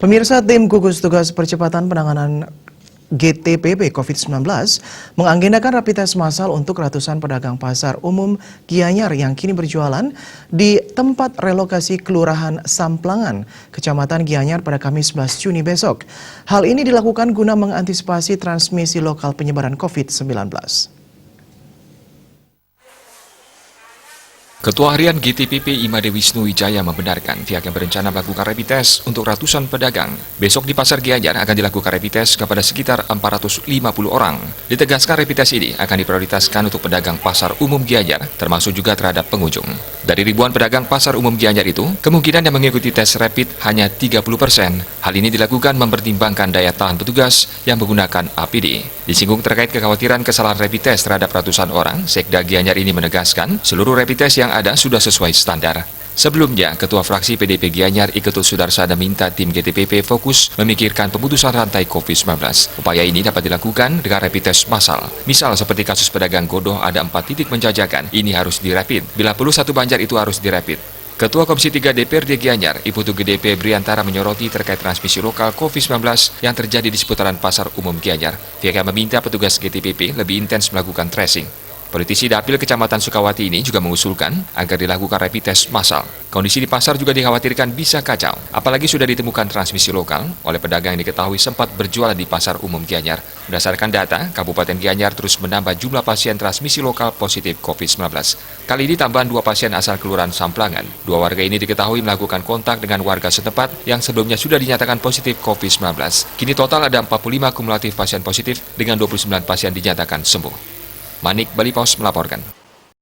Pemirsa, tim gugus tugas percepatan penanganan GTPP COVID-19 mengagendakan rapid test massal untuk ratusan pedagang pasar umum Gianyar yang kini berjualan di tempat relokasi Kelurahan Samplangan, Kecamatan Gianyar pada Kamis 11 Juni besok. Hal ini dilakukan guna mengantisipasi transmisi lokal penyebaran COVID-19. Ketua Harian GTPP Imade Wisnu Wijaya membenarkan pihaknya berencana melakukan rapid test untuk ratusan pedagang. Besok di Pasar Gianyar akan dilakukan rapid test kepada sekitar 450 orang. Ditegaskan rapid test ini akan diprioritaskan untuk pedagang Pasar Umum Gianyar, termasuk juga terhadap pengunjung. Dari ribuan pedagang Pasar Umum Gianyar itu, kemungkinan yang mengikuti tes rapid hanya 30%. Hal ini dilakukan mempertimbangkan daya tahan petugas yang menggunakan APD. Disinggung terkait kekhawatiran kesalahan rapid test terhadap ratusan orang, Sekda Gianyar ini menegaskan seluruh rapid test yang ada sudah sesuai standar. Sebelumnya, Ketua Fraksi PDP Gianyar Iketut Sudarsana minta tim GTPP fokus memikirkan pemutusan rantai COVID-19. Upaya ini dapat dilakukan dengan rapid test massal. Misal seperti kasus pedagang Godoh ada 4 titik penjajakan, ini harus dirapid. Bila perlu satu Banjar itu harus dirapid. Ketua Komisi 3 DPRD Gianyar, Iputu GDP Briantara menyoroti terkait transmisi lokal COVID-19 yang terjadi di seputaran Pasar Umum Gianyar. Pihaknya meminta petugas GTPP lebih intens melakukan tracing. Politisi Dapil Kecamatan Sukawati ini juga mengusulkan agar dilakukan rapid test massal. Kondisi di pasar juga dikhawatirkan bisa kacau, apalagi sudah ditemukan transmisi lokal oleh pedagang yang diketahui sempat berjualan di Pasar Umum Gianyar. Berdasarkan data, Kabupaten Gianyar terus menambah jumlah pasien transmisi lokal positif COVID-19. Kali ini tambahan 2 pasien asal Kelurahan Samplangan. 2 warga ini diketahui melakukan kontak dengan warga setempat yang sebelumnya sudah dinyatakan positif COVID-19. Kini total ada 45 kumulatif pasien positif dengan 29 pasien dinyatakan sembuh. Manik Bali Pos melaporkan.